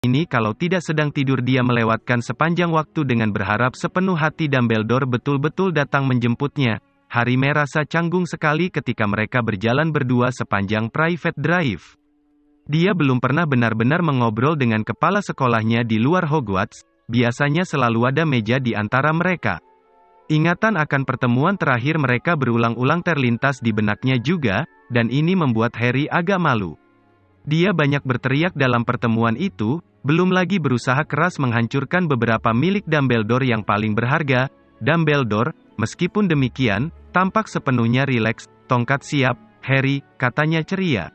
ini kalau tidak sedang tidur dia melewatkan sepanjang waktu dengan berharap sepenuh hati Dumbledore betul-betul datang menjemputnya. Harry merasa canggung sekali ketika mereka berjalan berdua sepanjang private drive. Dia belum pernah benar-benar mengobrol dengan kepala sekolahnya di luar Hogwarts, biasanya selalu ada meja di antara mereka. Ingatan akan pertemuan terakhir mereka berulang-ulang terlintas di benaknya juga, dan ini membuat Harry agak malu. Dia banyak berteriak dalam pertemuan itu, belum lagi berusaha keras menghancurkan beberapa milik Dumbledore yang paling berharga. Dumbledore, meskipun demikian, tampak sepenuhnya rileks. Tongkat siap, Harry, katanya ceria.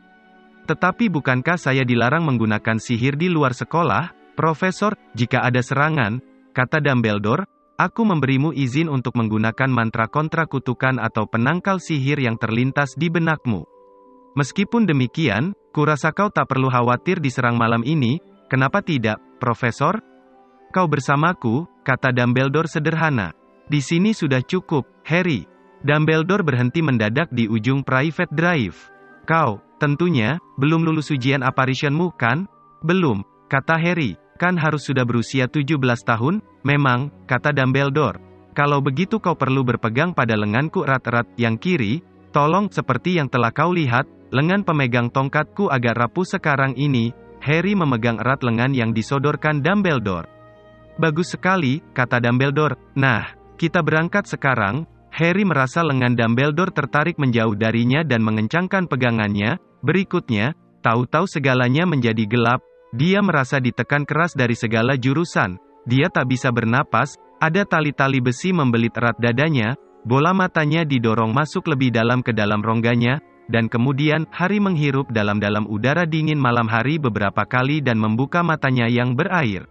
Tetapi bukankah saya dilarang menggunakan sihir di luar sekolah, Profesor? Jika ada serangan, kata Dumbledore, aku memberimu izin untuk menggunakan mantra kontra kutukan atau penangkal sihir yang terlintas di benakmu. Meskipun demikian, kurasa kau tak perlu khawatir diserang malam ini. Kenapa tidak, Profesor? Kau bersamaku, kata Dumbledore sederhana. Di sini sudah cukup, Harry. Dumbledore berhenti mendadak di ujung private drive. Kau, tentunya, belum lulus ujian apparitionmu kan? Belum, kata Harry. Kan harus sudah berusia 17 tahun? Memang, kata Dumbledore. Kalau begitu kau perlu berpegang pada lenganku erat-erat yang kiri. Tolong, seperti yang telah kau lihat, lengan pemegang tongkatku agak rapuh sekarang ini. Harry memegang erat lengan yang disodorkan Dumbledore. Bagus sekali, kata Dumbledore. Nah, kita berangkat sekarang. Harry merasa lengan Dumbledore tertarik menjauh darinya dan mengencangkan pegangannya. Berikutnya, tahu-tahu segalanya menjadi gelap. Dia merasa ditekan keras dari segala jurusan. Dia tak bisa bernapas, ada tali-tali besi membelit erat dadanya, bola matanya didorong masuk lebih dalam ke dalam rongganya, dan kemudian, Harry menghirup dalam-dalam udara dingin malam hari beberapa kali dan membuka matanya yang berair.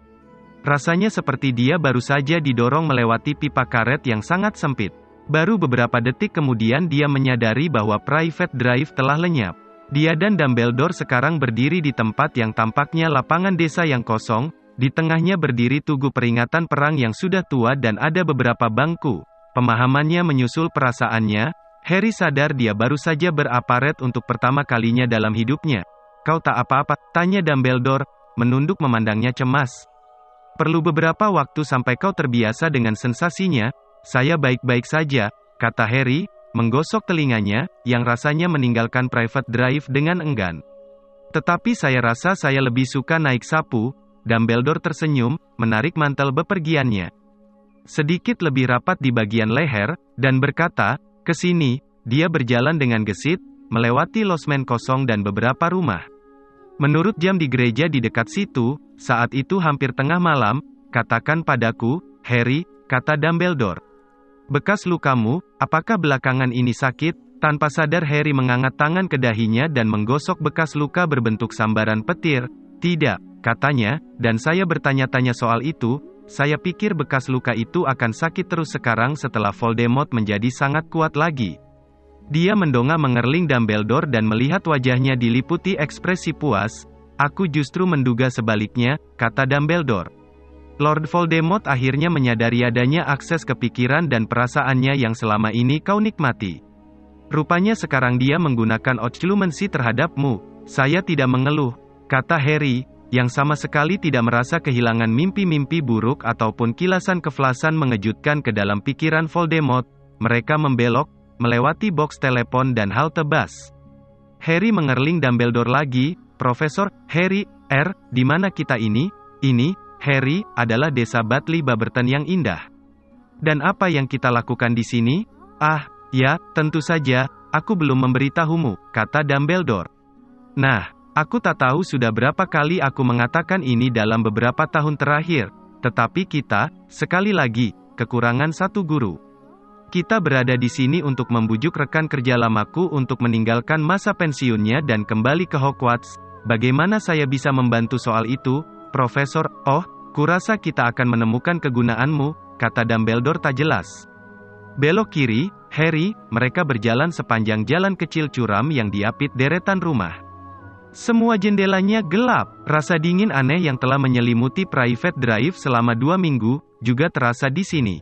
Rasanya seperti dia baru saja didorong melewati pipa karet yang sangat sempit. Baru beberapa detik kemudian dia menyadari bahwa private drive telah lenyap. Dia dan Dumbledore sekarang berdiri di tempat yang tampaknya lapangan desa yang kosong, di tengahnya berdiri tugu peringatan perang yang sudah tua dan ada beberapa bangku. Pemahamannya menyusul perasaannya. Harry sadar dia baru saja beraparet untuk pertama kalinya dalam hidupnya. Kau tak apa-apa, tanya Dumbledore, menunduk memandangnya cemas. Perlu beberapa waktu sampai kau terbiasa dengan sensasinya. Saya baik-baik saja, kata Harry, menggosok telinganya, yang rasanya meninggalkan private drive dengan enggan. Tetapi saya rasa saya lebih suka naik sapu. Dumbledore tersenyum, menarik mantel bepergiannya sedikit lebih rapat di bagian leher, dan berkata, kesini. Dia berjalan dengan gesit, melewati losmen kosong dan beberapa rumah. Menurut jam di gereja di dekat situ, saat itu hampir tengah malam. Katakan padaku, Harry, kata Dumbledore. Bekas lukamu, apakah belakangan ini sakit? Tanpa sadar Harry mengangkat tangan ke dahinya dan menggosok bekas luka berbentuk sambaran petir. Tidak, katanya, dan saya bertanya-tanya soal itu. Saya pikir bekas luka itu akan sakit terus sekarang setelah Voldemort menjadi sangat kuat lagi. Dia mendongak mengerling Dumbledore dan melihat wajahnya diliputi ekspresi puas. Aku justru menduga sebaliknya, kata Dumbledore. Lord Voldemort akhirnya menyadari adanya akses ke pikiran dan perasaannya yang selama ini kau nikmati. Rupanya sekarang dia menggunakan occlumency terhadapmu. Saya tidak mengeluh, kata Harry, yang sama sekali tidak merasa kehilangan mimpi-mimpi buruk ataupun kilasan keflasan mengejutkan ke dalam pikiran Voldemort. Mereka membelok, melewati box telepon dan halte bus. Harry mengerling Dumbledore lagi. Profesor, Harry, di mana kita ini? Ini, Harry, adalah desa Batley Baberton yang indah. Dan apa yang kita lakukan di sini? Ah, ya, tentu saja, aku belum memberitahumu, kata Dumbledore. Nah, aku tak tahu sudah berapa kali aku mengatakan ini dalam beberapa tahun terakhir, tetapi kita, sekali lagi, kekurangan satu guru. Kita berada di sini untuk membujuk rekan kerja lamaku untuk meninggalkan masa pensiunnya dan kembali ke Hogwarts. Bagaimana saya bisa membantu soal itu, Profesor? Oh, kurasa kita akan menemukan kegunaanmu, kata Dumbledore tak jelas. Belok kiri, Harry. Mereka berjalan sepanjang jalan kecil curam yang diapit deretan rumah. Semua jendelanya gelap. Rasa dingin aneh yang telah menyelimuti private drive selama 2 minggu, juga terasa di sini.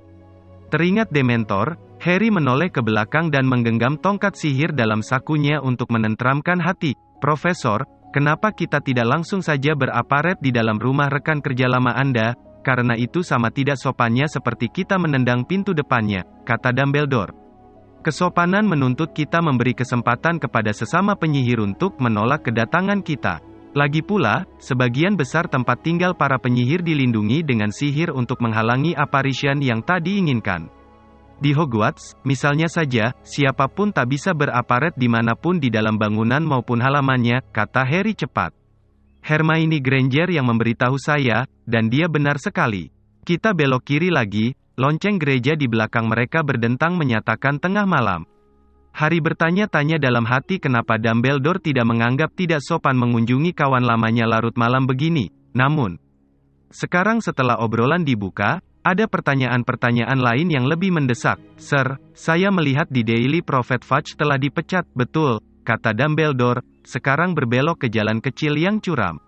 Teringat Dementor, Harry menoleh ke belakang dan menggenggam tongkat sihir dalam sakunya untuk menenteramkan hati. Profesor, kenapa kita tidak langsung saja beraparet di dalam rumah rekan kerja lama Anda? Karena itu sama tidak sopannya seperti kita menendang pintu depannya, kata Dumbledore. Kesopanan menuntut kita memberi kesempatan kepada sesama penyihir untuk menolak kedatangan kita. Lagi pula, sebagian besar tempat tinggal para penyihir dilindungi dengan sihir untuk menghalangi apparition yang tak diinginkan. Di Hogwarts, misalnya saja, siapapun tak bisa beraparet dimanapun di dalam bangunan maupun halamannya, kata Harry cepat. Hermione Granger yang memberitahu saya, dan dia benar sekali. Kita belok kiri lagi, lonceng gereja di belakang mereka berdentang menyatakan tengah malam. Harry bertanya-tanya dalam hati kenapa Dumbledore tidak menganggap tidak sopan mengunjungi kawan lamanya larut malam begini. Namun, sekarang setelah obrolan dibuka, ada pertanyaan-pertanyaan lain yang lebih mendesak. Sir, saya melihat di Daily Prophet Fudge telah dipecat, betul, kata Dumbledore, sekarang berbelok ke jalan kecil yang curam.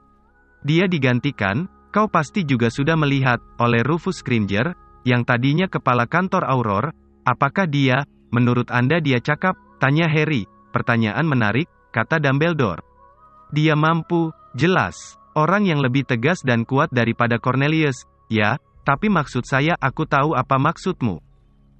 Dia digantikan, kau pasti juga sudah melihat, oleh Rufus Scrimger, yang tadinya kepala kantor Auror. Apakah dia, menurut Anda dia cakap? Tanya Harry. Pertanyaan menarik, kata Dumbledore. Dia mampu, jelas, orang yang lebih tegas dan kuat daripada Cornelius, ya. Tapi maksud saya, aku tahu apa maksudmu.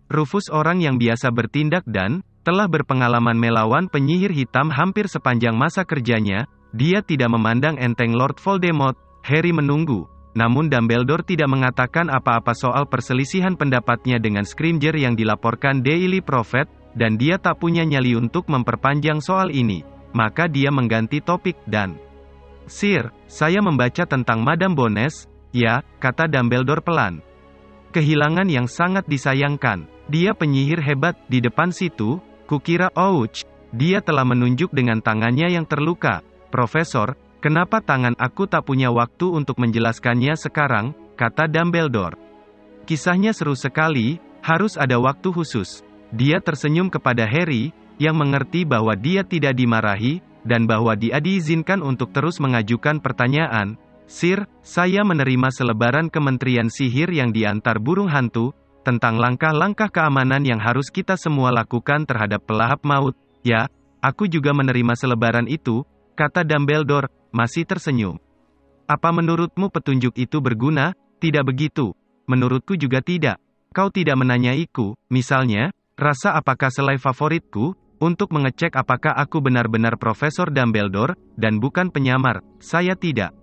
Rufus orang yang biasa bertindak dan telah berpengalaman melawan penyihir hitam hampir sepanjang masa kerjanya. Dia tidak memandang enteng Lord Voldemort. Harry menunggu. Namun Dumbledore tidak mengatakan apa-apa soal perselisihan pendapatnya dengan Scrimger yang dilaporkan Daily Prophet, dan dia tak punya nyali untuk memperpanjang soal ini. Maka dia mengganti topik dan, Sir, saya membaca tentang Madame Bones. Ya, kata Dumbledore pelan. Kehilangan yang sangat disayangkan. Dia penyihir hebat, di depan situ, kukira ouch, dia telah menunjuk dengan tangannya yang terluka. Profesor, kenapa tangan aku tak punya waktu untuk menjelaskannya sekarang, kata Dumbledore. Kisahnya seru sekali, harus ada waktu khusus. Dia tersenyum kepada Harry, yang mengerti bahwa dia tidak dimarahi, dan bahwa dia diizinkan untuk terus mengajukan pertanyaan. Sir, saya menerima selebaran Kementerian Sihir yang diantar burung hantu, tentang langkah-langkah keamanan yang harus kita semua lakukan terhadap pelahap maut. Ya, aku juga menerima selebaran itu, kata Dumbledore, masih tersenyum. Apa menurutmu petunjuk itu berguna? Tidak begitu. Menurutku juga tidak. Kau tidak menanyaiku, misalnya, rasa apakah selai favoritku, untuk mengecek apakah aku benar-benar Profesor Dumbledore, dan bukan penyamar. Saya tidak.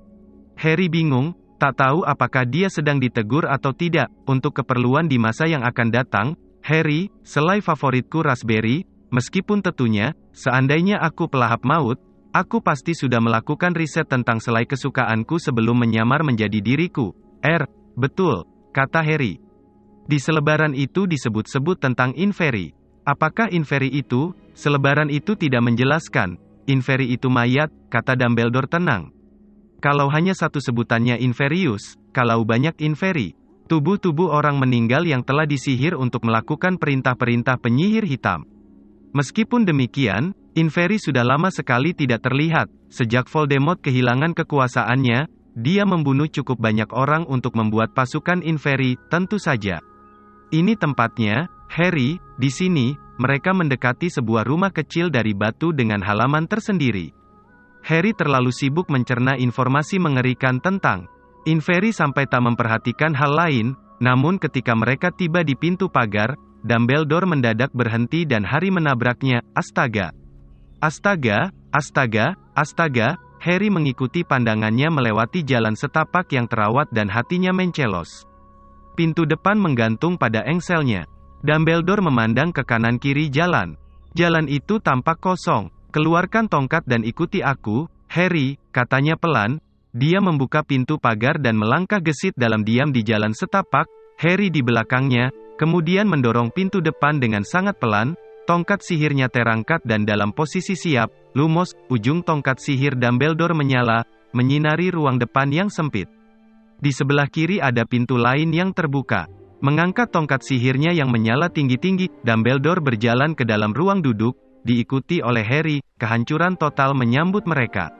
Harry bingung, tak tahu apakah dia sedang ditegur atau tidak. Untuk keperluan di masa yang akan datang, Harry, selai favoritku raspberry, meskipun tentunya, seandainya aku pelahap maut, aku pasti sudah melakukan riset tentang selai kesukaanku sebelum menyamar menjadi diriku. Betul, kata Harry. Di selebaran itu disebut-sebut tentang Inferi. Apakah Inferi itu? Selebaran itu tidak menjelaskan. Inferi itu mayat, kata Dumbledore tenang. Kalau hanya satu sebutannya Inferius, kalau banyak Inferi, tubuh-tubuh orang meninggal yang telah disihir untuk melakukan perintah-perintah penyihir hitam. Meskipun demikian, Inferi sudah lama sekali tidak terlihat. Sejak Voldemort kehilangan kekuasaannya, dia membunuh cukup banyak orang untuk membuat pasukan Inferi, tentu saja. Ini tempatnya, Harry, di sini, mereka mendekati sebuah rumah kecil dari batu dengan halaman tersendiri. Harry terlalu sibuk mencerna informasi mengerikan tentang Inferi sampai tak memperhatikan hal lain, namun ketika mereka tiba di pintu pagar, Dumbledore mendadak berhenti dan Harry menabraknya. Astaga! Astaga! Astaga! Astaga! Harry mengikuti pandangannya melewati jalan setapak yang terawat dan hatinya mencelos. Pintu depan menggantung pada engselnya. Dumbledore memandang ke kanan kiri jalan. Jalan itu tampak kosong. Keluarkan tongkat dan ikuti aku, Harry, katanya pelan. Dia membuka pintu pagar dan melangkah gesit dalam diam di jalan setapak, Harry di belakangnya, kemudian mendorong pintu depan dengan sangat pelan. Tongkat sihirnya terangkat dan dalam posisi siap, Lumos, ujung tongkat sihir Dumbledore menyala, menyinari ruang depan yang sempit. Di sebelah kiri ada pintu lain yang terbuka. Mengangkat tongkat sihirnya yang menyala tinggi-tinggi, Dumbledore berjalan ke dalam ruang duduk, diikuti oleh Harry. Kehancuran total menyambut mereka.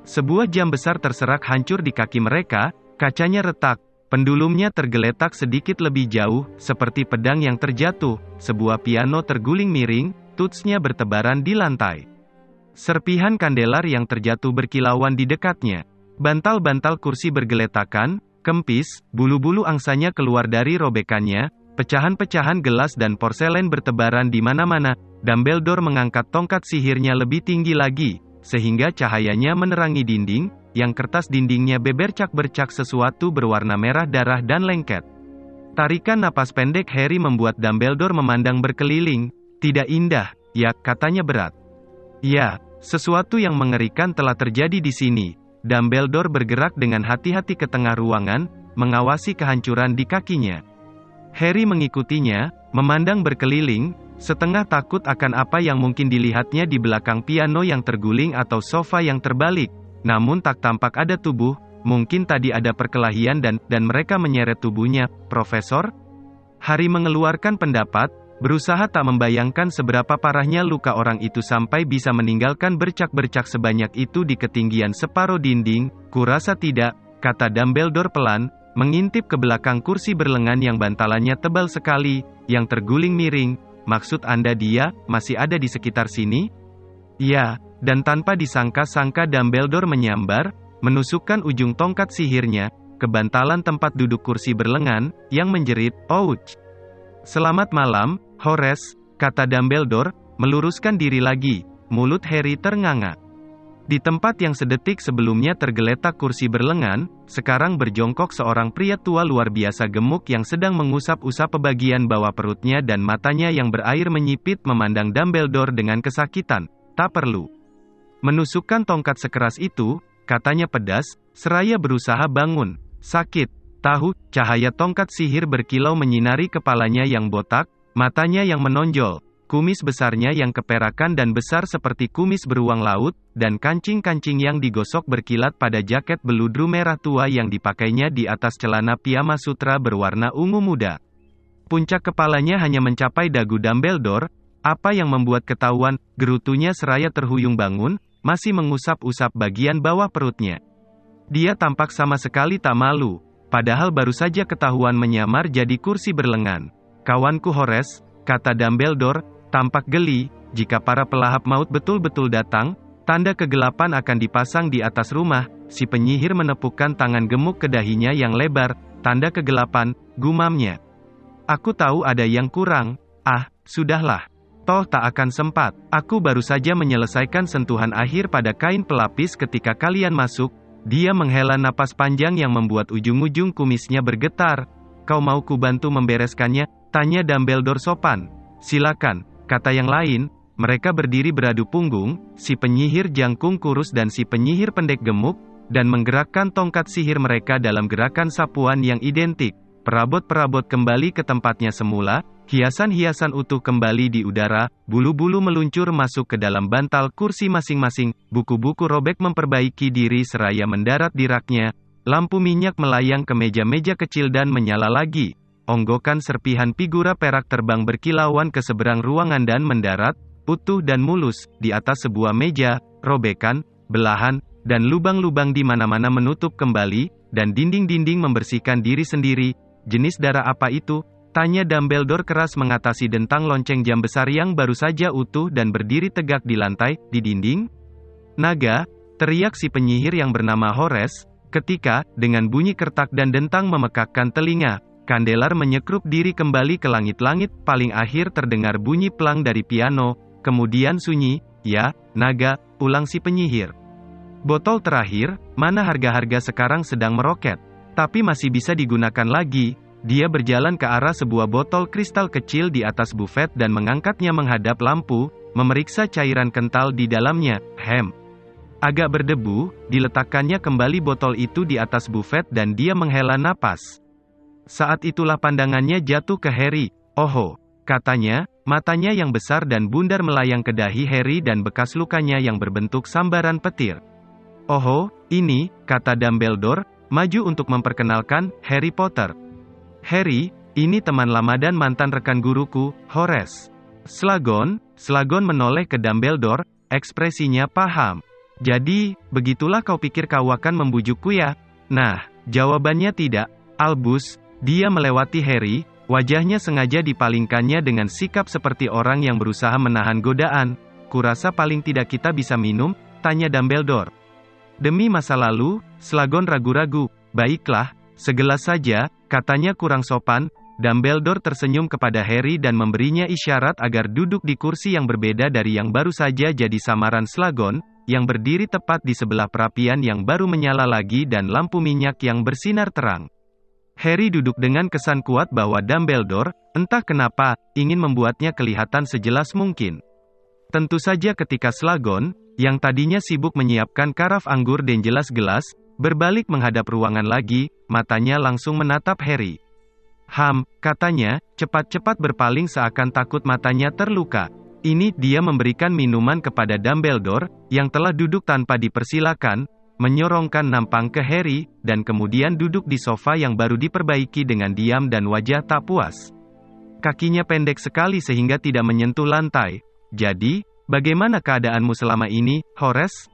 Sebuah jam besar terserak hancur di kaki mereka, kacanya retak, pendulumnya tergeletak sedikit lebih jauh, seperti pedang yang terjatuh, sebuah piano terguling miring, tutsnya bertebaran di lantai. Serpihan kandelar yang terjatuh berkilauan di dekatnya. Bantal-bantal kursi bergeletakan, kempis, bulu-bulu angsanya keluar dari robekannya, pecahan-pecahan gelas dan porselen bertebaran di mana-mana. Dumbledore mengangkat tongkat sihirnya lebih tinggi lagi, sehingga cahayanya menerangi dinding, yang kertas dindingnya bebercak-bercak sesuatu berwarna merah darah dan lengket. Tarikan napas pendek Harry membuat Dumbledore memandang berkeliling. Tidak indah, ya, katanya berat. Ya, sesuatu yang mengerikan telah terjadi di sini. Dumbledore bergerak dengan hati-hati ke tengah ruangan, mengawasi kehancuran di kakinya. Harry mengikutinya, memandang berkeliling, setengah takut akan apa yang mungkin dilihatnya di belakang piano yang terguling atau sofa yang terbalik. Namun tak tampak ada tubuh, mungkin tadi ada perkelahian dan mereka menyeret tubuhnya. Profesor? Harry mengeluarkan pendapat, berusaha tak membayangkan seberapa parahnya luka orang itu sampai bisa meninggalkan bercak-bercak sebanyak itu di ketinggian separuh dinding. Kurasa tidak, kata Dumbledore pelan, mengintip ke belakang kursi berlengan yang bantalannya tebal sekali, yang terguling miring. Maksud Anda dia masih ada di sekitar sini? Ya, dan tanpa disangka-sangka Dumbledore menyambar, menusukkan ujung tongkat sihirnya ke bantalan tempat duduk kursi berlengan, yang menjerit, "Ouch! Selamat malam, Horace," kata Dumbledore, meluruskan diri lagi. Mulut Harry ternganga. Di tempat yang sedetik sebelumnya tergeletak kursi berlengan, sekarang berjongkok seorang pria tua luar biasa gemuk yang sedang mengusap-usap bagian bawah perutnya dan matanya yang berair menyipit memandang Dumbledore dengan kesakitan. "Tak perlu menusukkan tongkat sekeras itu," katanya pedas, seraya berusaha bangun. "Sakit, tahu." Cahaya tongkat sihir berkilau menyinari kepalanya yang botak, matanya yang menonjol, kumis besarnya yang keperakan dan besar seperti kumis beruang laut, dan kancing-kancing yang digosok berkilat pada jaket beludru merah tua yang dipakainya di atas celana piyama sutra berwarna ungu muda. Puncak kepalanya hanya mencapai dagu Dumbledore. "Apa yang membuat ketahuan?" gerutunya seraya terhuyung bangun, masih mengusap-usap bagian bawah perutnya. Dia tampak sama sekali tak malu, padahal baru saja ketahuan menyamar jadi kursi berlengan. "Kawanku Horace," kata Dumbledore, tampak geli, "jika para pelahap maut betul-betul datang, tanda kegelapan akan dipasang di atas rumah." Si penyihir menepukkan tangan gemuk ke dahinya yang lebar. "Tanda kegelapan," gumamnya. "Aku tahu ada yang kurang." "Ah, sudahlah. Toh tak akan sempat. Aku baru saja menyelesaikan sentuhan akhir pada kain pelapis ketika kalian masuk." Dia menghela napas panjang yang membuat ujung-ujung kumisnya bergetar. "Kau mau ku bantu membereskannya?" tanya Dumbledore sopan. "Silakan," kata yang lain. Mereka berdiri beradu punggung, si penyihir jangkung kurus dan si penyihir pendek gemuk, dan menggerakkan tongkat sihir mereka dalam gerakan sapuan yang identik. Perabot-perabot kembali ke tempatnya semula, hiasan-hiasan utuh kembali di udara, bulu-bulu meluncur masuk ke dalam bantal kursi masing-masing, buku-buku robek memperbaiki diri seraya mendarat di raknya, lampu minyak melayang ke meja-meja kecil dan menyala lagi. Onggokan serpihan figura perak terbang berkilauan ke seberang ruangan dan mendarat, utuh dan mulus, di atas sebuah meja. Robekan, belahan, dan lubang-lubang di mana-mana menutup kembali, dan dinding-dinding membersihkan diri sendiri. "Jenis darah apa itu?" tanya Dumbledore keras mengatasi dentang lonceng jam besar yang baru saja utuh dan berdiri tegak di lantai, di dinding. "Naga," teriak si penyihir yang bernama Horace, ketika, dengan bunyi kertak dan dentang memekakkan telinga, kandelar menyekrup diri kembali ke langit-langit. Paling akhir terdengar bunyi pelang dari piano, kemudian sunyi. "Ya, naga," ulang si penyihir. "Botol terakhir, mana harga-harga sekarang sedang meroket. Tapi masih bisa digunakan lagi." Dia berjalan ke arah sebuah botol kristal kecil di atas bufet dan mengangkatnya menghadap lampu, memeriksa cairan kental di dalamnya. Agak berdebu, diletakkannya kembali botol itu di atas bufet dan dia menghela napas. Saat itulah pandangannya jatuh ke Harry. "Oho," katanya, matanya yang besar dan bundar melayang ke dahi Harry dan bekas lukanya yang berbentuk sambaran petir. "Oho, ini," kata Dumbledore, maju untuk memperkenalkan, "Harry Potter. Harry, ini teman lama dan mantan rekan guruku, Horace." Slughorn menoleh ke Dumbledore, ekspresinya paham. "Jadi, begitulah kau pikir kau akan membujukku ya?" Nah, jawabannya tidak. Albus, dia melewati Harry, wajahnya sengaja dipalingkannya dengan sikap seperti orang yang berusaha menahan godaan. kurasa paling tidak kita bisa minum, tanya Dumbledore. Demi masa lalu, Slughorn ragu-ragu. Baiklah, segelas saja, katanya kurang sopan. Dumbledore tersenyum kepada Harry dan memberinya isyarat agar duduk di kursi yang berbeda dari yang baru saja jadi samaran Slughorn, yang berdiri tepat di sebelah perapian yang baru menyala lagi dan lampu minyak yang bersinar terang. Harry duduk dengan kesan kuat bahwa Dumbledore, entah kenapa, ingin membuatnya kelihatan sejelas mungkin. Tentu saja ketika Slughorn, yang tadinya sibuk menyiapkan karaf anggur dan gelas-gelas, berbalik menghadap ruangan lagi, matanya langsung menatap Harry. Katanya, cepat-cepat berpaling seakan takut matanya terluka. Ini dia memberikan minuman kepada Dumbledore, yang telah duduk tanpa dipersilakan, menyorongkan nampang ke Harry, dan kemudian duduk di sofa yang baru diperbaiki dengan diam dan wajah tak puas. Kakinya pendek sekali sehingga tidak menyentuh lantai. Jadi, bagaimana keadaanmu selama ini, Horace?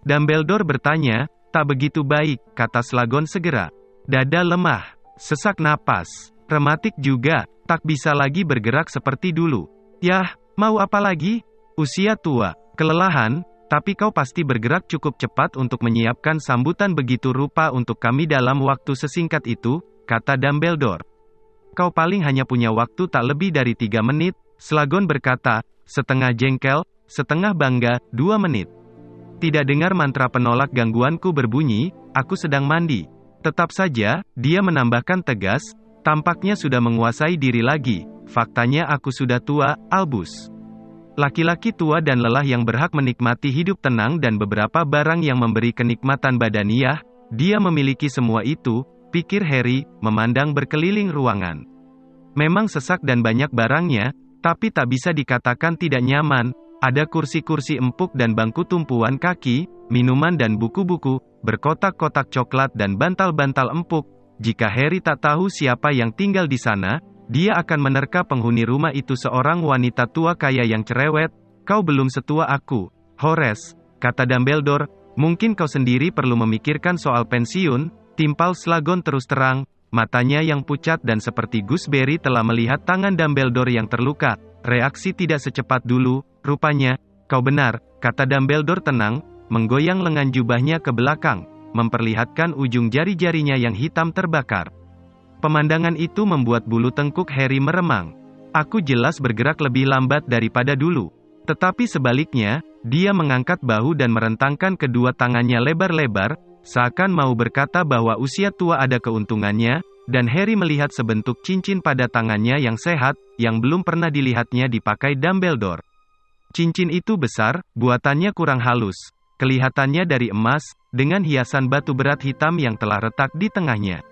Dumbledore bertanya. Tak begitu baik, kata Slughorn segera. Dada lemah, sesak napas, rematik juga, tak bisa lagi bergerak seperti dulu. Yah, mau apa lagi? Usia tua, kelelahan, tapi kau pasti bergerak cukup cepat untuk menyiapkan sambutan begitu rupa untuk kami dalam waktu sesingkat itu, kata Dumbledore. Kau paling hanya punya waktu tak lebih dari 3 menit, Slughorn berkata, setengah jengkel, setengah bangga, 2 menit. Tidak dengar mantra penolak gangguanku berbunyi, aku sedang mandi. Tetap saja, dia menambahkan tegas, tampaknya sudah menguasai diri lagi, faktanya aku sudah tua, Albus. Laki-laki tua dan lelah yang berhak menikmati hidup tenang dan beberapa barang yang memberi kenikmatan badaniah, dia memiliki semua itu, pikir Harry, memandang berkeliling ruangan. Memang sesak dan banyak barangnya, tapi tak bisa dikatakan tidak nyaman. Ada kursi-kursi empuk dan bangku tumpuan kaki, minuman dan buku-buku, berkotak-kotak coklat dan bantal-bantal empuk. Jika Harry tak tahu siapa yang tinggal di sana, dia akan menerka penghuni rumah itu seorang wanita tua kaya yang cerewet. Kau belum setua aku, Horace, kata Dumbledore. Mungkin kau sendiri perlu memikirkan soal pensiun, timpal Slughorn terus terang. Matanya yang pucat dan seperti gooseberry telah melihat tangan Dumbledore yang terluka. Reaksi tidak secepat dulu, rupanya. Kau benar, kata Dumbledore tenang, menggoyang lengan jubahnya ke belakang, memperlihatkan ujung jari-jarinya yang hitam terbakar. Pemandangan itu membuat bulu tengkuk Harry meremang. Aku jelas bergerak lebih lambat daripada dulu. Tetapi sebaliknya, dia mengangkat bahu dan merentangkan kedua tangannya lebar-lebar, seakan mau berkata bahwa usia tua ada keuntungannya, dan Harry melihat sebentuk cincin pada tangannya yang sehat, yang belum pernah dilihatnya dipakai Dumbledore. Cincin itu besar, buatannya kurang halus, kelihatannya dari emas, dengan hiasan batu berat hitam yang telah retak di tengahnya.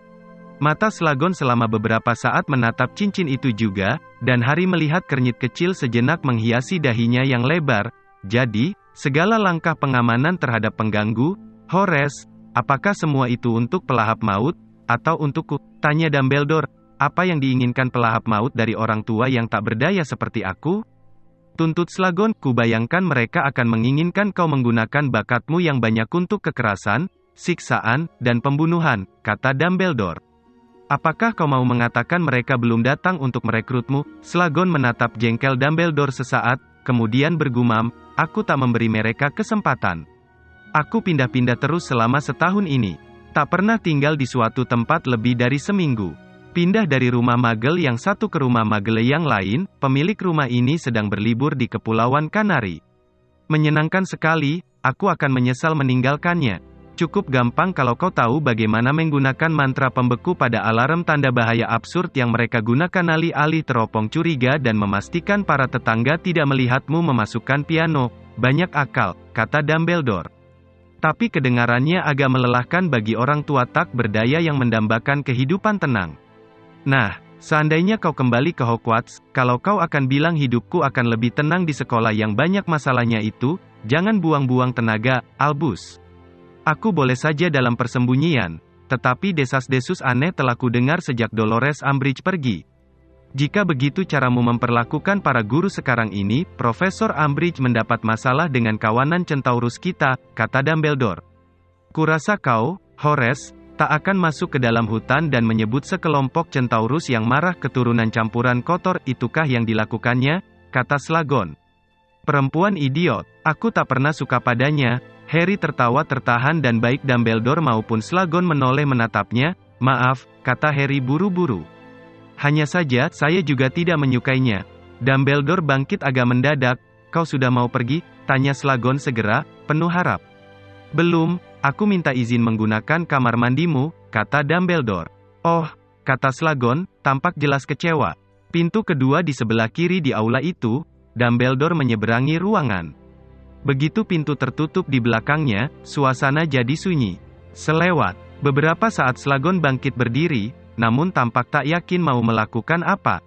Mata Slughorn selama beberapa saat menatap cincin itu juga, dan Harry melihat kernyit kecil sejenak menghiasi dahinya yang lebar. Jadi, segala langkah pengamanan terhadap pengganggu, Horace, apakah semua itu untuk pelahap maut? Atau untukku? Tanya Dumbledore. Apa yang diinginkan pelahap maut dari orang tua yang tak berdaya seperti aku? Tuntut Slughorn, kubayangkan mereka akan menginginkan kau menggunakan bakatmu yang banyak untuk kekerasan, siksaan, dan pembunuhan, kata Dumbledore. Apakah kau mau mengatakan mereka belum datang untuk merekrutmu? Slughorn menatap jengkel Dumbledore sesaat, kemudian bergumam, aku tak memberi mereka kesempatan. Aku pindah-pindah terus selama setahun ini. Tak pernah tinggal di suatu tempat lebih dari seminggu. Pindah dari rumah Magel yang satu ke rumah Magel yang lain, pemilik rumah ini sedang berlibur di Kepulauan Kanari. Menyenangkan sekali, aku akan menyesal meninggalkannya. Cukup gampang kalau kau tahu bagaimana menggunakan mantra pembeku pada alarm tanda bahaya absurd yang mereka gunakan alih-alih teropong curiga dan memastikan para tetangga tidak melihatmu memasukkan piano. Banyak akal, kata Dumbledore. Tapi kedengarannya agak melelahkan bagi orang tua tak berdaya yang mendambakan kehidupan tenang. Nah, seandainya kau kembali ke Hogwarts, kalau kau akan bilang hidupku akan lebih tenang di sekolah yang banyak masalahnya itu, jangan buang-buang tenaga, Albus. Aku boleh saja dalam persembunyian, tetapi desas-desus aneh telah kudengar sejak Dolores Umbridge pergi. Jika begitu caramu memperlakukan para guru sekarang ini, Profesor Umbridge mendapat masalah dengan kawanan Centaurus kita, kata Dumbledore. Kurasa kau, Horace, tak akan masuk ke dalam hutan dan menyebut sekelompok Centaurus yang marah keturunan campuran kotor, itukah yang dilakukannya, kata Slughorn. Perempuan idiot, aku tak pernah suka padanya. Harry tertawa tertahan dan baik Dumbledore maupun Slughorn menoleh menatapnya. Maaf, kata Harry buru-buru. Hanya saja, saya juga tidak menyukainya. Dumbledore bangkit agak mendadak. Kau sudah mau pergi? Tanya Slughorn segera, penuh harap. Belum, aku minta izin menggunakan kamar mandimu, kata Dumbledore. Oh, kata Slughorn, tampak jelas kecewa. Pintu kedua di sebelah kiri di aula itu, Dumbledore menyeberangi ruangan. Begitu pintu tertutup di belakangnya, suasana jadi sunyi. Selewat beberapa saat Slughorn bangkit berdiri, namun tampak tak yakin mau melakukan apa.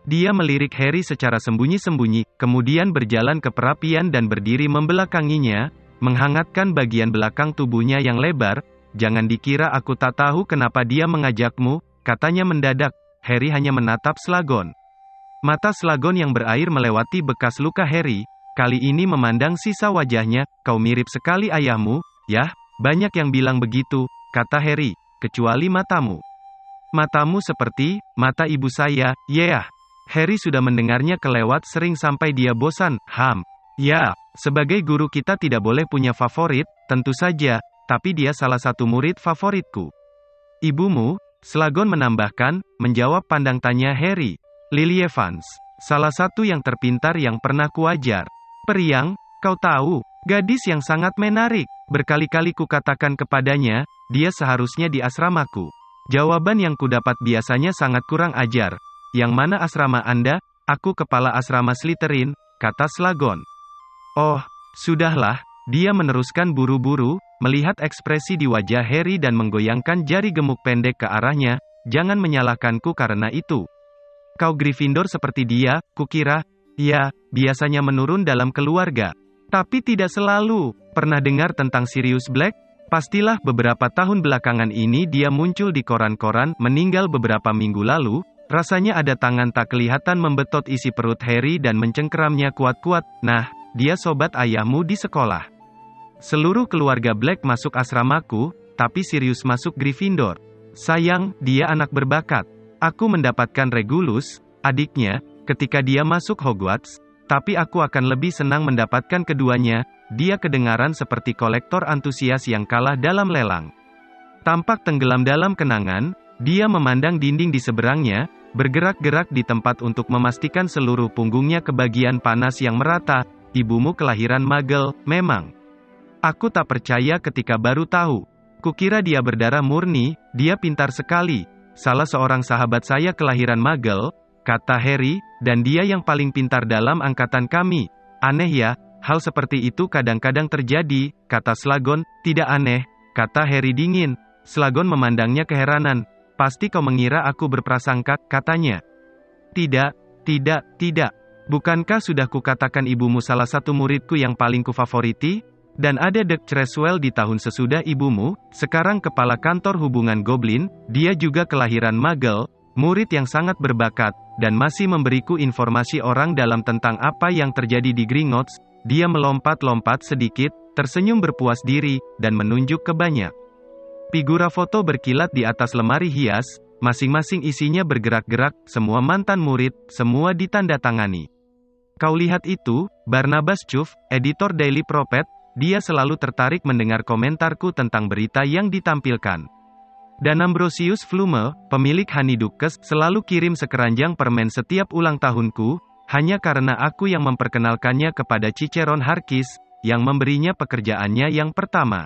Dia melirik Harry secara sembunyi-sembunyi, kemudian berjalan ke perapian dan berdiri membelakanginya, menghangatkan bagian belakang tubuhnya yang lebar. Jangan dikira aku tak tahu kenapa dia mengajakmu, katanya mendadak. Harry hanya menatap Slughorn. Mata Slughorn yang berair melewati bekas luka Harry, kali ini memandang sisa wajahnya. Kau mirip sekali ayahmu, yah, banyak yang bilang begitu, kata Harry, kecuali matamu. Matamu seperti mata ibu saya, yeah. Harry sudah mendengarnya kelewat sering sampai dia bosan. Ya, sebagai guru kita tidak boleh punya favorit, tentu saja, tapi dia salah satu murid favoritku. Ibumu? Slughorn menambahkan, menjawab pandang tanya Harry. Lily Evans, salah satu yang terpintar yang pernah kuajar. Periang, kau tahu, gadis yang sangat menarik. Berkali-kali kukatakan kepadanya, dia seharusnya di asramaku. Jawaban yang kudapat biasanya sangat kurang ajar. Yang mana asrama Anda? Aku kepala asrama Slytherin, kata Slughorn. Oh, sudahlah, dia meneruskan buru-buru, melihat ekspresi di wajah Harry dan menggoyangkan jari gemuk pendek ke arahnya. Jangan menyalahkanku karena itu. Kau Gryffindor seperti dia, kukira. Ya, biasanya menurun dalam keluarga. Tapi tidak selalu. Pernah dengar tentang Sirius Black? Pastilah beberapa tahun belakangan ini dia muncul di koran-koran, meninggal beberapa minggu lalu. Rasanya ada tangan tak kelihatan membetot isi perut Harry dan mencengkeramnya kuat-kuat. Nah, dia sobat ayahmu di sekolah. Seluruh keluarga Black masuk asramaku, tapi Sirius masuk Gryffindor. Sayang, dia anak berbakat. Aku mendapatkan Regulus, adiknya, ketika dia masuk Hogwarts, tapi aku akan lebih senang mendapatkan keduanya. Dia kedengaran seperti kolektor antusias yang kalah dalam lelang. Tampak tenggelam dalam kenangan, dia memandang dinding di seberangnya, bergerak-gerak di tempat untuk memastikan seluruh punggungnya kebagian panas yang merata. Ibumu kelahiran Muggle, memang. Aku tak percaya ketika baru tahu. Kukira dia berdarah murni, dia pintar sekali. Salah seorang sahabat saya kelahiran Muggle, kata Harry, dan dia yang paling pintar dalam angkatan kami. Aneh ya, hal seperti itu kadang-kadang terjadi, kata Slughorn. Tidak aneh, kata Harry dingin. Slughorn memandangnya keheranan. Pasti kau mengira aku berprasangka, katanya. Tidak. Bukankah sudah kukatakan ibumu salah satu muridku yang paling kufavoriti? Dan ada Dirk Creswell di tahun sesudah ibumu, sekarang kepala kantor hubungan Goblin, dia juga kelahiran Muggle, murid yang sangat berbakat, dan masih memberiku informasi orang dalam tentang apa yang terjadi di Gringotts. Dia melompat-lompat sedikit, tersenyum berpuas diri, dan menunjuk ke banyak figura foto berkilat di atas lemari hias, masing-masing isinya bergerak-gerak, semua mantan murid, semua ditandatangani. Kau lihat itu, Barnabas Chuff, editor Daily Prophet. Dia selalu tertarik mendengar komentarku tentang berita yang ditampilkan. Dan Ambrosius Flume, pemilik Honeydukes, selalu kirim sekeranjang permen setiap ulang tahunku, hanya karena aku yang memperkenalkannya kepada Ciceron Harkis, yang memberinya pekerjaannya yang pertama.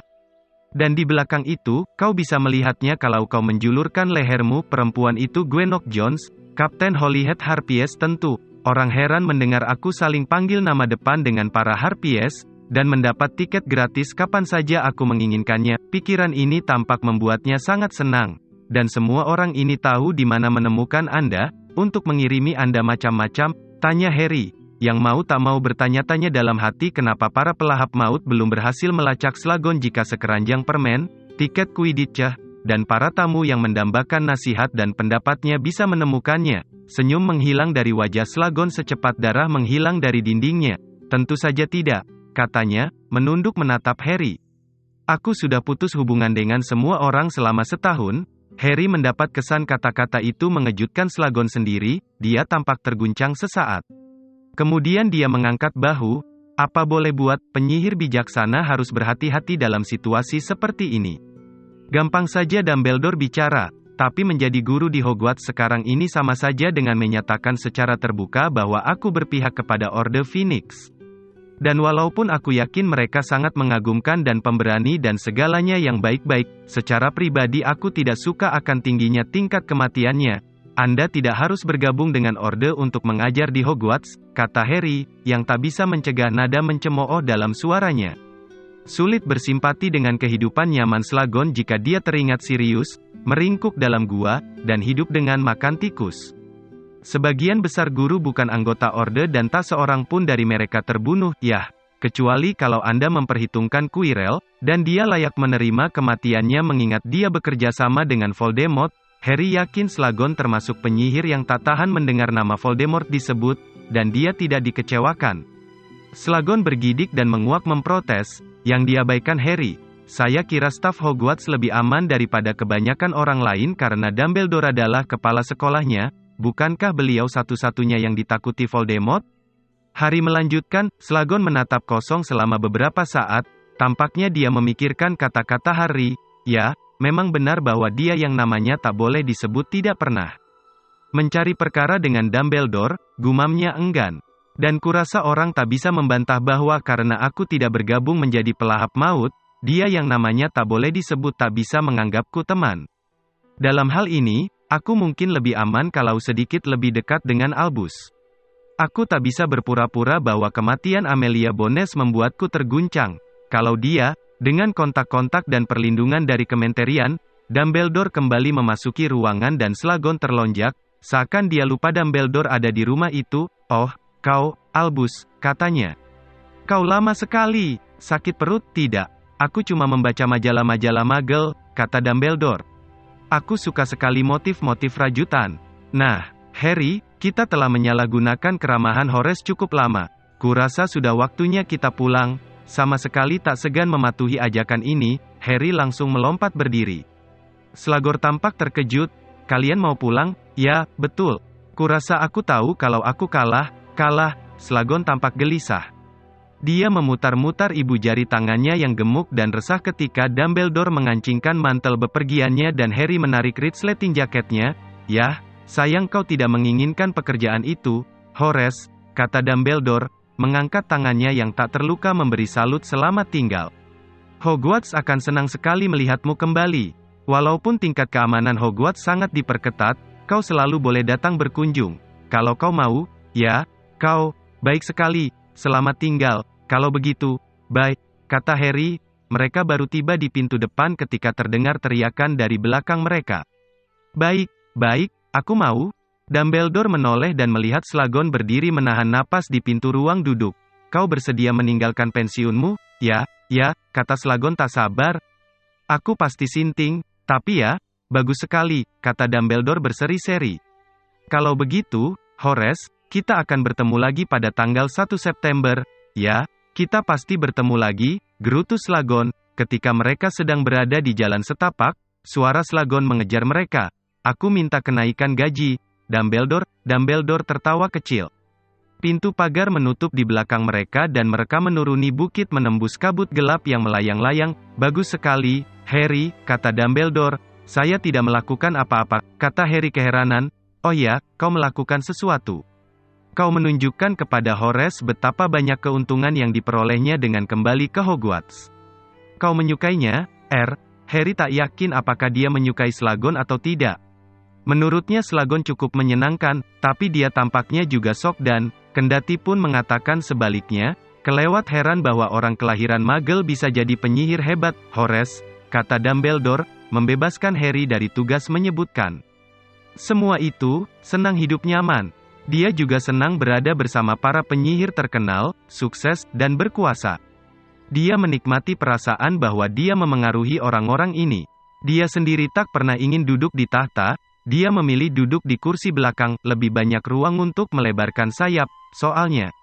Dan di belakang itu, kau bisa melihatnya kalau kau menjulurkan lehermu. Perempuan itu Gwenok Jones, Kapten Holyhead Harpies tentu. Orang heran mendengar aku saling panggil nama depan dengan para Harpies, dan mendapat tiket gratis kapan saja aku menginginkannya. Pikiran ini tampak membuatnya sangat senang. Dan semua orang ini tahu di mana menemukan Anda, untuk mengirimi Anda macam-macam, tanya Harry, yang mau tak mau bertanya-tanya dalam hati kenapa para pelahap maut belum berhasil melacak Slughorn jika sekeranjang permen, tiket Quidditch, dan para tamu yang mendambakan nasihat dan pendapatnya bisa menemukannya. Senyum menghilang dari wajah Slughorn secepat darah menghilang dari dindingnya. Tentu saja tidak, katanya, menunduk menatap Harry. Aku sudah putus hubungan dengan semua orang selama setahun. Harry mendapat kesan kata-kata itu mengejutkan Slughorn sendiri, dia tampak terguncang sesaat. Kemudian dia mengangkat bahu. Apa boleh buat, penyihir bijaksana harus berhati-hati dalam situasi seperti ini. Gampang saja Dumbledore bicara, tapi menjadi guru di Hogwarts sekarang ini sama saja dengan menyatakan secara terbuka bahwa aku berpihak kepada Orde Phoenix. Dan walaupun aku yakin mereka sangat mengagumkan dan pemberani dan segalanya yang baik-baik, secara pribadi aku tidak suka akan tingginya tingkat kematiannya. Anda tidak harus bergabung dengan Orde untuk mengajar di Hogwarts, kata Harry, yang tak bisa mencegah nada mencemooh dalam suaranya. Sulit bersimpati dengan kehidupan nyaman Slughorn jika dia teringat Sirius, meringkuk dalam gua, dan hidup dengan makan tikus. Sebagian besar guru bukan anggota Orde dan tak seorang pun dari mereka terbunuh, yah, kecuali kalau Anda memperhitungkan Quirrell, dan dia layak menerima kematiannya mengingat dia bekerja sama dengan Voldemort. Harry yakin Slughorn termasuk penyihir yang tak tahan mendengar nama Voldemort disebut, dan dia tidak dikecewakan. Slughorn bergidik dan menguak memprotes, yang diabaikan Harry. Saya kira staf Hogwarts lebih aman daripada kebanyakan orang lain karena Dumbledore adalah kepala sekolahnya, bukankah beliau satu-satunya yang ditakuti Voldemort? Harry melanjutkan, Slughorn menatap kosong selama beberapa saat, tampaknya dia memikirkan kata-kata Harry, ya, memang benar bahwa dia yang namanya tak boleh disebut tidak pernah mencari perkara dengan Dumbledore, gumamnya enggan. Dan kurasa orang tak bisa membantah bahwa karena aku tidak bergabung menjadi pelahap maut, dia yang namanya tak boleh disebut tak bisa menganggapku teman. Dalam hal ini, aku mungkin lebih aman kalau sedikit lebih dekat dengan Albus. Aku tak bisa berpura-pura bahwa kematian Amelia Bones membuatku terguncang. Kalau dia, dengan kontak-kontak dan perlindungan dari Kementerian, Dumbledore kembali memasuki ruangan dan Slughorn terlonjak, seakan dia lupa Dumbledore ada di rumah itu. Oh, kau, Albus, katanya. Kau lama sekali. Sakit perut? Tidak. Aku cuma membaca majalah-majalah Muggle, kata Dumbledore. Aku suka sekali motif-motif rajutan. Nah, Harry, kita telah menyalahgunakan keramahan Horace cukup lama. Kurasa sudah waktunya kita pulang. Sama sekali tak segan mematuhi ajakan ini, Harry langsung melompat berdiri. Slughorn tampak terkejut. Kalian mau pulang? Ya, betul. Kurasa aku tahu kalau aku kalah. Slughorn tampak gelisah. Dia memutar-mutar ibu jari tangannya yang gemuk dan resah ketika Dumbledore mengancingkan mantel bepergiannya dan Harry menarik resleting jaketnya. Yah, sayang kau tidak menginginkan pekerjaan itu, Horace, kata Dumbledore, mengangkat tangannya yang tak terluka memberi salut selamat tinggal. Hogwarts akan senang sekali melihatmu kembali. Walaupun tingkat keamanan Hogwarts sangat diperketat, kau selalu boleh datang berkunjung. Kalau kau mau, ya, kau, baik sekali, selamat tinggal. Kalau begitu, baik, kata Harry. Mereka baru tiba di pintu depan ketika terdengar teriakan dari belakang mereka. Baik, aku mau. Dumbledore menoleh dan melihat Slughorn berdiri menahan napas di pintu ruang duduk. Kau bersedia meninggalkan pensiunmu? Ya, kata Slughorn tak sabar. Aku pasti sinting, tapi ya, bagus sekali, kata Dumbledore berseri-seri. Kalau begitu, Horace, kita akan bertemu lagi pada tanggal 1 September, ya, kita pasti bertemu lagi, gerutu Slughorn. Ketika mereka sedang berada di jalan setapak, suara Slughorn mengejar mereka. Aku minta kenaikan gaji. Dumbledore tertawa kecil. Pintu pagar menutup di belakang mereka dan mereka menuruni bukit menembus kabut gelap yang melayang-layang. Bagus sekali, Harry, kata Dumbledore. Saya tidak melakukan apa-apa, kata Harry keheranan. Oh ya, kau melakukan sesuatu. Kau menunjukkan kepada Horace betapa banyak keuntungan yang diperolehnya dengan kembali ke Hogwarts. Kau menyukainya, Harry tak yakin apakah dia menyukai Slughorn atau tidak. Menurutnya Slughorn cukup menyenangkan, tapi dia tampaknya juga shock dan, kendati pun mengatakan sebaliknya, kelewat heran bahwa orang kelahiran Muggle bisa jadi penyihir hebat. Horace, kata Dumbledore, membebaskan Harry dari tugas menyebutkan. Semua itu, senang hidup nyaman. Dia juga senang berada bersama para penyihir terkenal, sukses, dan berkuasa. Dia menikmati perasaan bahwa dia memengaruhi orang-orang ini. Dia sendiri tak pernah ingin duduk di tahta. Dia memilih duduk di kursi belakang, lebih banyak ruang untuk melebarkan sayap, soalnya.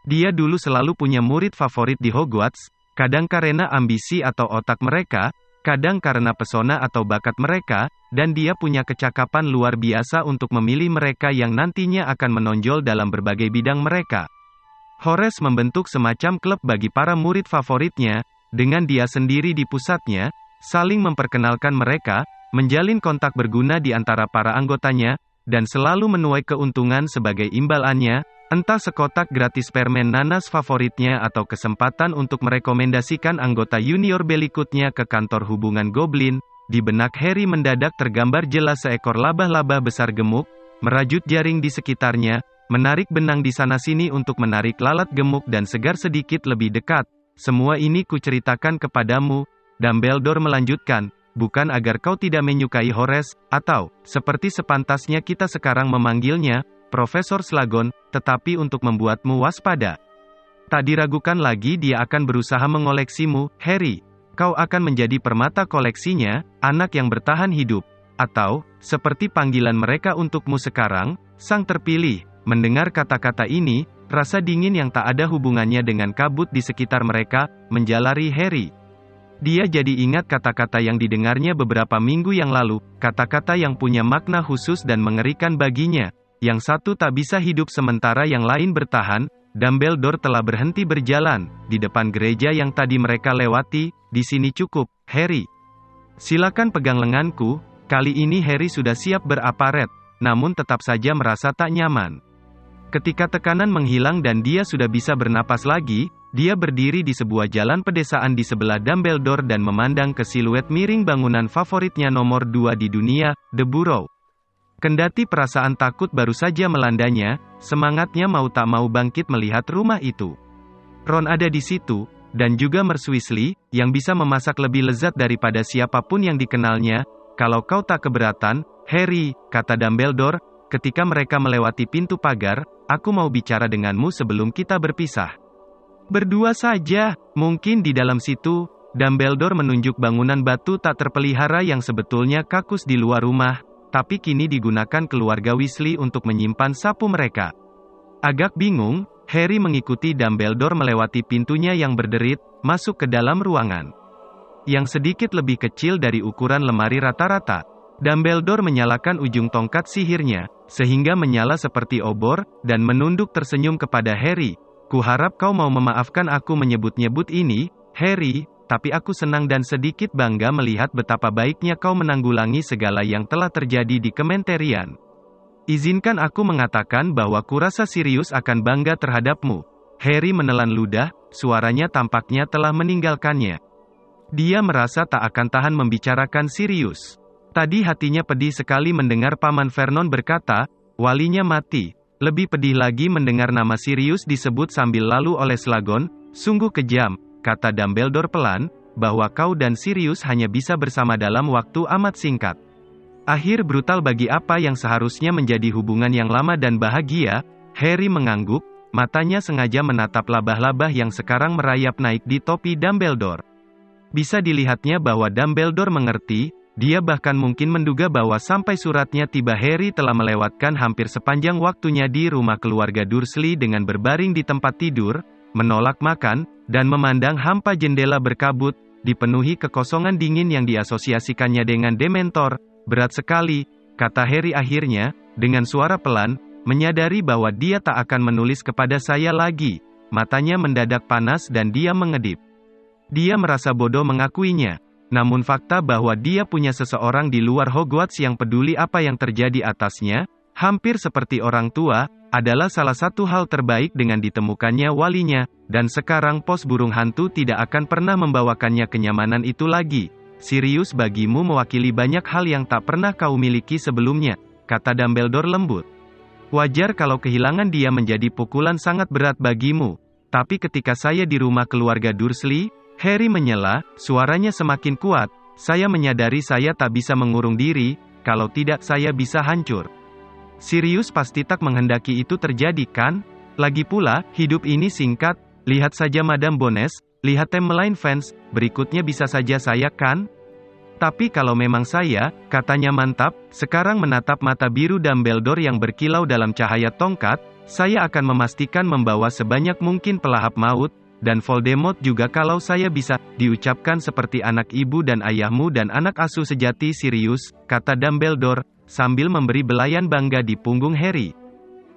Dia dulu selalu punya murid favorit di Hogwarts, kadang karena ambisi atau otak mereka, kadang karena pesona atau bakat mereka, dan dia punya kecakapan luar biasa untuk memilih mereka yang nantinya akan menonjol dalam berbagai bidang mereka. Horace membentuk semacam klub bagi para murid favoritnya, dengan dia sendiri di pusatnya, saling memperkenalkan mereka, menjalin kontak berguna di antara para anggotanya, dan selalu menuai keuntungan sebagai imbalannya, entah sekotak gratis permen nanas favoritnya atau kesempatan untuk merekomendasikan anggota junior berikutnya ke kantor hubungan Goblin. Di benak Harry mendadak tergambar jelas seekor laba-laba besar gemuk, merajut jaring di sekitarnya, menarik benang di sana-sini untuk menarik lalat gemuk dan segar sedikit lebih dekat. Semua ini kuceritakan kepadamu, Dumbledore melanjutkan, bukan agar kau tidak menyukai Horace, atau, seperti sepantasnya kita sekarang memanggilnya, Profesor Slughorn, tetapi untuk membuatmu waspada. Tak diragukan lagi dia akan berusaha mengoleksimu, Harry. Kau akan menjadi permata koleksinya, anak yang bertahan hidup. Atau, seperti panggilan mereka untukmu sekarang, sang terpilih. Mendengar kata-kata ini, rasa dingin yang tak ada hubungannya dengan kabut di sekitar mereka, menjalari Harry. Dia jadi ingat kata-kata yang didengarnya beberapa minggu yang lalu, kata-kata yang punya makna khusus dan mengerikan baginya. Yang satu tak bisa hidup sementara yang lain bertahan. Dumbledore telah berhenti berjalan, di depan gereja yang tadi mereka lewati. Di sini cukup, Harry. Silakan pegang lenganku. Kali ini Harry sudah siap beraparet, namun tetap saja merasa tak nyaman. Ketika tekanan menghilang dan dia sudah bisa bernapas lagi, dia berdiri di sebuah jalan pedesaan di sebelah Dumbledore dan memandang ke siluet miring bangunan favoritnya nomor 2 di dunia, The Burrow. Kendati perasaan takut baru saja melandanya, semangatnya mau tak mau bangkit melihat rumah itu. Ron ada di situ, dan juga Merce Weasley, yang bisa memasak lebih lezat daripada siapapun yang dikenalnya. Kalau kau tak keberatan, Harry, kata Dumbledore, ketika mereka melewati pintu pagar, aku mau bicara denganmu sebelum kita berpisah. Berdua saja, mungkin di dalam situ. Dumbledore menunjuk bangunan batu tak terpelihara yang sebetulnya kakus di luar rumah, tapi kini digunakan keluarga Weasley untuk menyimpan sapu mereka. Agak bingung, Harry mengikuti Dumbledore melewati pintunya yang berderit, masuk ke dalam ruangan yang sedikit lebih kecil dari ukuran lemari rata-rata. Dumbledore menyalakan ujung tongkat sihirnya, sehingga menyala seperti obor, dan menunduk tersenyum kepada Harry. Kuharap kau mau memaafkan aku menyebut-nyebut ini, Harry, tapi aku senang dan sedikit bangga melihat betapa baiknya kau menanggulangi segala yang telah terjadi di Kementerian. Izinkan aku mengatakan bahwa kurasa Sirius akan bangga terhadapmu. Harry menelan ludah, suaranya tampaknya telah meninggalkannya. Dia merasa tak akan tahan membicarakan Sirius. Tadi hatinya pedih sekali mendengar Paman Vernon berkata, walinya mati. Lebih pedih lagi mendengar nama Sirius disebut sambil lalu oleh Slughorn. Sungguh kejam, kata Dumbledore pelan, bahwa kau dan Sirius hanya bisa bersama dalam waktu amat singkat. Akhir brutal bagi apa yang seharusnya menjadi hubungan yang lama dan bahagia. Harry mengangguk, matanya sengaja menatap labah-labah yang sekarang merayap naik di topi Dumbledore. Bisa dilihatnya bahwa Dumbledore mengerti. Dia bahkan mungkin menduga bahwa sampai suratnya tiba Harry telah melewatkan hampir sepanjang waktunya di rumah keluarga Dursley dengan berbaring di tempat tidur, menolak makan, dan memandang hampa jendela berkabut, dipenuhi kekosongan dingin yang diasosiasikannya dengan Dementor. Berat sekali, kata Harry akhirnya, dengan suara pelan, menyadari bahwa dia tak akan menulis kepada saya lagi. Matanya mendadak panas dan dia mengedip. Dia merasa bodoh mengakuinya. Namun fakta bahwa dia punya seseorang di luar Hogwarts yang peduli apa yang terjadi atasnya, hampir seperti orang tua, adalah salah satu hal terbaik dengan ditemukannya walinya, dan sekarang pos burung hantu tidak akan pernah membawakannya kenyamanan itu lagi. Sirius bagimu mewakili banyak hal yang tak pernah kau miliki sebelumnya, kata Dumbledore lembut. Wajar kalau kehilangan dia menjadi pukulan sangat berat bagimu. Tapi ketika saya di rumah keluarga Dursley, Harry menyela, suaranya semakin kuat, saya menyadari saya tak bisa mengurung diri, kalau tidak saya bisa hancur. Sirius pasti tak menghendaki itu terjadi kan? Lagi pula, hidup ini singkat, lihat saja Madame Bones, lihat Temmeline Fans, berikutnya bisa saja saya kan? Tapi kalau memang saya, katanya mantap, sekarang menatap mata biru Dumbledore yang berkilau dalam cahaya tongkat, saya akan memastikan membawa sebanyak mungkin pelahap maut, dan Voldemort juga kalau saya bisa diucapkan seperti anak ibu dan ayahmu dan anak asuh sejati Sirius, kata Dumbledore, sambil memberi belayan bangga di punggung Harry.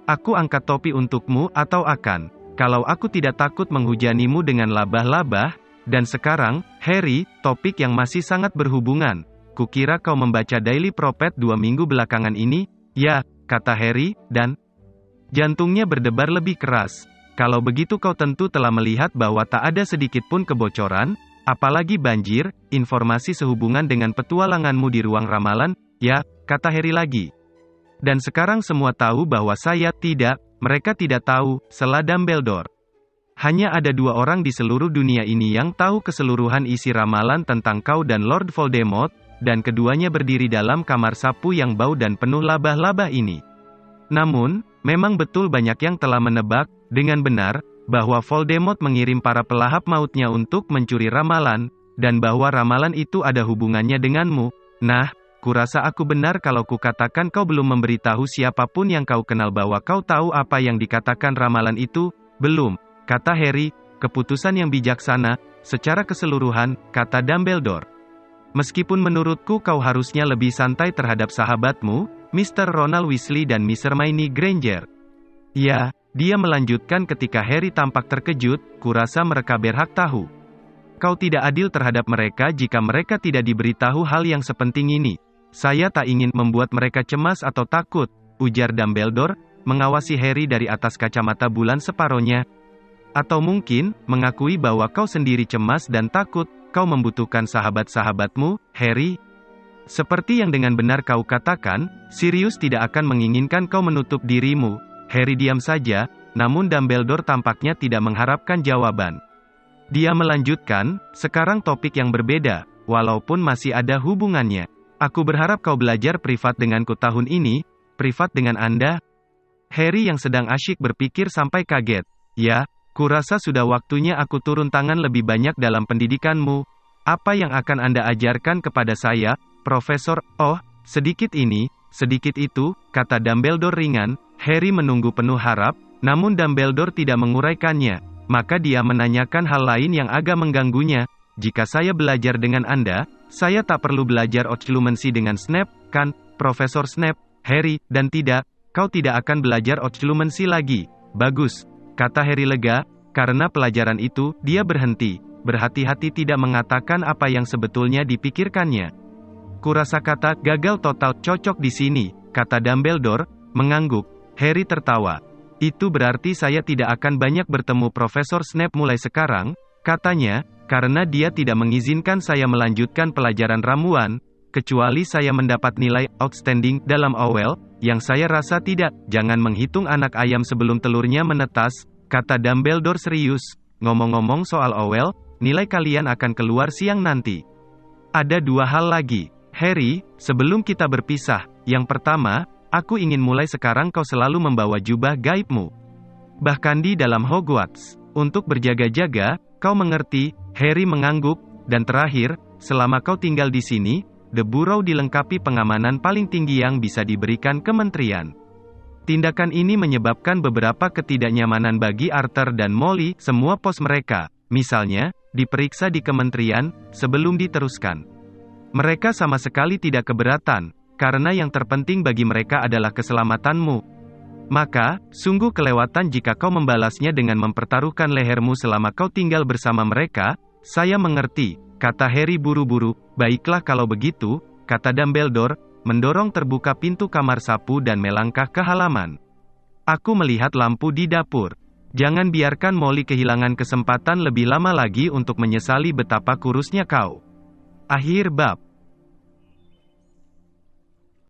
Aku angkat topi untukmu atau akan, kalau aku tidak takut menghujanimu dengan labah-labah, dan sekarang, Harry, topik yang masih sangat berhubungan. Kukira kau membaca Daily Prophet 2 minggu belakangan ini, ya, kata Harry, dan jantungnya berdebar lebih keras. Kalau begitu kau tentu telah melihat bahwa tak ada sedikit pun kebocoran, apalagi banjir, informasi sehubungan dengan petualanganmu di ruang ramalan, ya, kata Harry lagi. Dan sekarang semua tahu bahwa saya tidak, mereka tidak tahu, sela Dumbledore. Hanya ada 2 orang di seluruh dunia ini yang tahu keseluruhan isi ramalan tentang kau dan Lord Voldemort, dan keduanya berdiri dalam kamar sapu yang bau dan penuh labah-labah ini. Namun, memang betul banyak yang telah menebak, dengan benar, bahwa Voldemort mengirim para pelahap mautnya untuk mencuri ramalan, dan bahwa ramalan itu ada hubungannya denganmu. Nah, kurasa aku benar kalau kukatakan kau belum memberitahu siapapun yang kau kenal bahwa kau tahu apa yang dikatakan ramalan itu. Belum, kata Harry, keputusan yang bijaksana, secara keseluruhan, kata Dumbledore. Meskipun menurutku kau harusnya lebih santai terhadap sahabatmu, Mr. Ronald Weasley dan Miss Hermione Granger. Ya, dia melanjutkan ketika Harry tampak terkejut, kurasa mereka berhak tahu. Kau tidak adil terhadap mereka jika mereka tidak diberitahu hal yang sepenting ini. Saya tak ingin membuat mereka cemas atau takut, ujar Dumbledore, mengawasi Harry dari atas kacamata bulan separohnya. Atau mungkin, mengakui bahwa kau sendiri cemas dan takut, kau membutuhkan sahabat-sahabatmu, Harry. Seperti yang dengan benar kau katakan, Sirius tidak akan menginginkan kau menutup dirimu. Harry diam saja, namun Dumbledore tampaknya tidak mengharapkan jawaban. Dia melanjutkan, sekarang topik yang berbeda, walaupun masih ada hubungannya. Aku berharap kau belajar privat denganku tahun ini, privat dengan Anda. Harry yang sedang asyik berpikir sampai kaget. Ya, kurasa sudah waktunya aku turun tangan lebih banyak dalam pendidikanmu. Apa yang akan Anda ajarkan kepada saya, Profesor? Oh, sedikit ini, sedikit itu, kata Dumbledore ringan. Harry menunggu penuh harap, namun Dumbledore tidak menguraikannya. Maka dia menanyakan hal lain yang agak mengganggunya. Jika saya belajar dengan Anda, saya tak perlu belajar Occlumency dengan Snape, kan, Profesor Snape, Harry, dan tidak, kau tidak akan belajar Occlumency lagi. Bagus, kata Harry lega, karena pelajaran itu, dia berhenti, berhati-hati tidak mengatakan apa yang sebetulnya dipikirkannya. Kurasa kata gagal total cocok di sini, kata Dumbledore, mengangguk. Harry tertawa. Itu berarti saya tidak akan banyak bertemu Profesor Snape mulai sekarang, katanya, karena dia tidak mengizinkan saya melanjutkan pelajaran ramuan, kecuali saya mendapat nilai outstanding dalam OWL, yang saya rasa tidak. Jangan menghitung anak ayam sebelum telurnya menetas, kata Dumbledore serius. Ngomong-ngomong soal OWL, nilai kalian akan keluar siang nanti. Ada 2 hal lagi, Harry, sebelum kita berpisah. Yang pertama, aku ingin mulai sekarang kau selalu membawa jubah gaibmu. Bahkan di dalam Hogwarts. Untuk berjaga-jaga, kau mengerti, Harry mengangguk, dan terakhir, selama kau tinggal di sini, The Burrow dilengkapi pengamanan paling tinggi yang bisa diberikan kementerian. Tindakan ini menyebabkan beberapa ketidaknyamanan bagi Arthur dan Molly, semua pos mereka, misalnya, diperiksa di kementerian, sebelum diteruskan. Mereka sama sekali tidak keberatan, karena yang terpenting bagi mereka adalah keselamatanmu. Maka, sungguh kelewatan jika kau membalasnya dengan mempertaruhkan lehermu selama kau tinggal bersama mereka. Saya mengerti, kata Harry buru-buru. Baiklah kalau begitu, kata Dumbledore, mendorong terbuka pintu kamar sapu dan melangkah ke halaman. Aku melihat lampu di dapur. Jangan biarkan Molly kehilangan kesempatan lebih lama lagi untuk menyesali betapa kurusnya kau. Akhir bab.